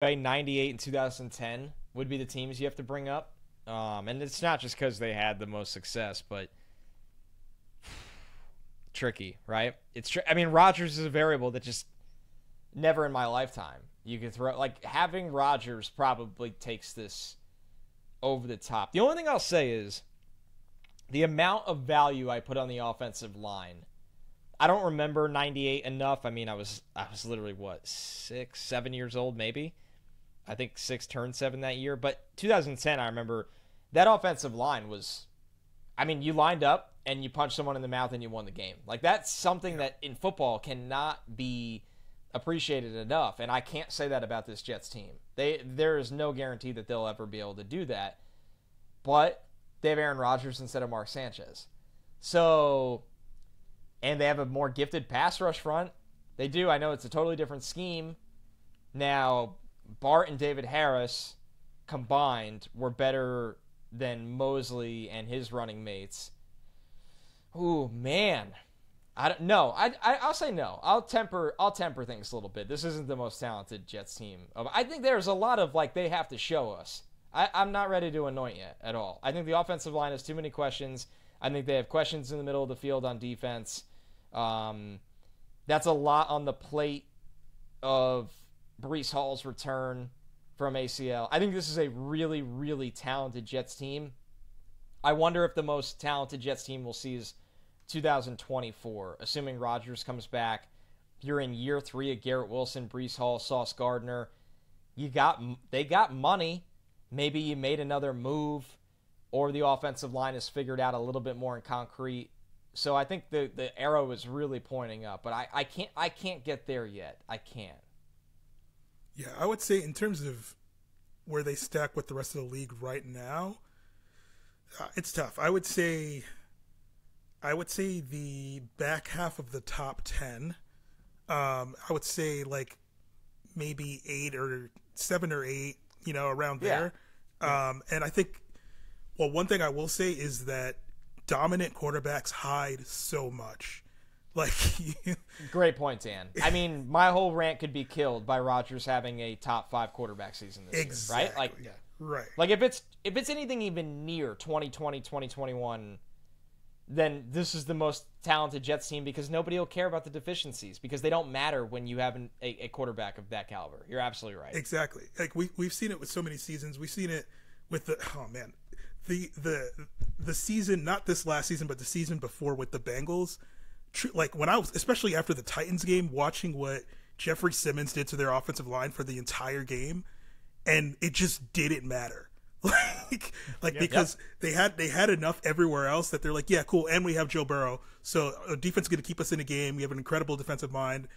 98 and 2010 would be the teams you have to bring up. And it's not just because they had the most success, but tricky, right? I mean, Rodgers is a variable that just never in my lifetime you could throw. Like, having Rodgers probably takes this over the top. The only thing I'll say is the amount of value I put on the offensive line. I don't remember 98 enough. I mean, I was literally, what, 6, 7 years old, maybe? I think 6 turned 7 that year. But 2010, I remember that offensive line was, I mean, you lined up and you punched someone in the mouth and you won the game. Like, that's something that in football cannot be appreciated enough. And I can't say that about this Jets team. There is no guarantee that they'll ever be able to do that. But they have Aaron Rodgers instead of Mark Sanchez. So, and they have a more gifted pass rush front. They do. I know it's a totally different scheme. Now, Bart and David Harris combined were better than Mosley and his running mates. Ooh, man. I don't know. I'll say no. I'll temper things a little bit. This isn't the most talented Jets team. I think there's a lot of, like, they have to show us. I'm not ready to anoint yet at all. I think the offensive line has too many questions. I think they have questions in the middle of the field on defense. That's a lot on the plate of Breece Hall's return from ACL. I think this is a really, really talented Jets team. I wonder if the most talented Jets team we'll see is 2024, assuming Rodgers comes back. You're in year 3 of Garrett Wilson, Breece Hall, Sauce Gardner. They got money. Maybe you made another move, or the offensive line is figured out a little bit more in concrete. So I think the arrow is really pointing up, but I can't get there yet. I can't. Yeah, I would say in terms of where they stack with the rest of the league right now, it's tough. I would say the back half of the top 10. I would say like maybe 8 or 7 or 8, around there. Yeah. And I think, well, one thing I will say is that dominant quarterbacks hide so much. Like, great point, Dan. I mean, my whole rant could be killed by Rodgers having a top 5 quarterback season this year, right? Like, yeah, right. Like, if it's anything even near 2020, 2021, then this is the most talented Jets team because nobody will care about the deficiencies because they don't matter when you have a quarterback of that caliber. You're absolutely right. Exactly. Like, we've seen it with so many seasons. We've seen it with the season, not this last season, but the season before with the Bengals. Like, when I was, especially after the Titans game, watching what Jeffrey Simmons did to their offensive line for the entire game, and it just didn't matter. Because they had enough everywhere else that they're like, yeah, cool, and we have Joe Burrow, so defense is going to keep us in a game. We have an incredible defensive mind,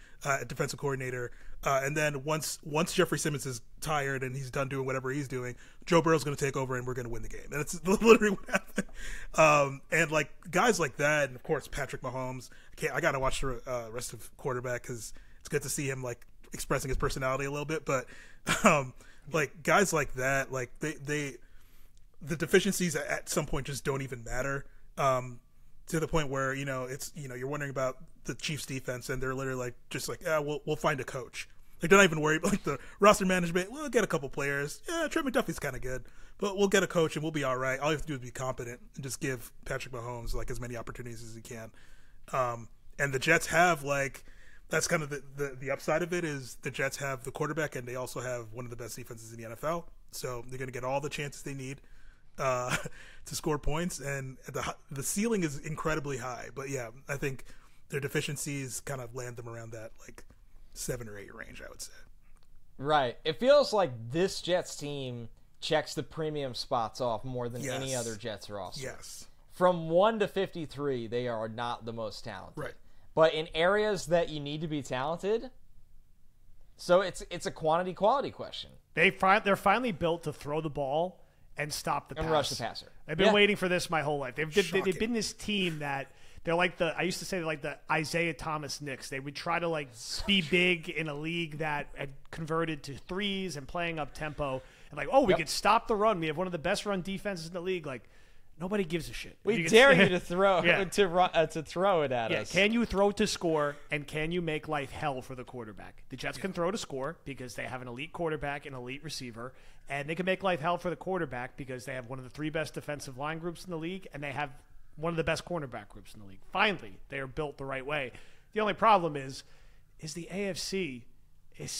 defensive coordinator, and then once Jeffrey Simmons is tired and he's done doing whatever he's doing, Joe Burrow's going to take over and we're going to win the game. And it's literally what happened. And like guys like that, and of course Patrick Mahomes. I got to watch the rest of quarterback because it's good to see him like expressing his personality a little bit, but. Like guys like that, like the deficiencies at some point just don't even matter. To the point where it's you're wondering about the Chiefs defense and they're literally like just like we'll find a coach. Like they're not even worried about like the roster management. We'll get a couple players. Yeah, Trent McDuffie's kind of good, but we'll get a coach and we'll be all right. All you have to do is be competent and just give Patrick Mahomes like as many opportunities as he can. And the Jets have like. That's kind of the upside of it is the Jets have the quarterback and they also have one of the best defenses in the NFL. So they're going to get all the chances they need to score points. And the ceiling is incredibly high. But, yeah, I think their deficiencies kind of land them around that, like, 7 or 8 range, I would say. Right. It feels like this Jets team checks the premium spots off more than any other Jets roster. Yes. From 1 to 53, they are not the most talented. Right. But in areas that you need to be talented, so it's a quantity-quality question. They're finally built to throw the ball and stop the pass. And rush the passer. I've been waiting for this my whole life. They've been this team that they're like I used to say they're like the Isaiah Thomas Knicks. They would try to like be big in a league that had converted to threes and playing up tempo. And like, we could stop the run. We have one of the best run defenses in the league. Like, Nobody gives a shit. We dare you to throw to throw it at us. Can you throw to score, and can you make life hell for the quarterback? The Jets can throw to score because they have an elite quarterback and elite receiver, and they can make life hell for the quarterback because they have one of the 3 best defensive line groups in the league, and they have one of the best cornerback groups in the league. Finally, they are built the right way. The only problem is the AFC is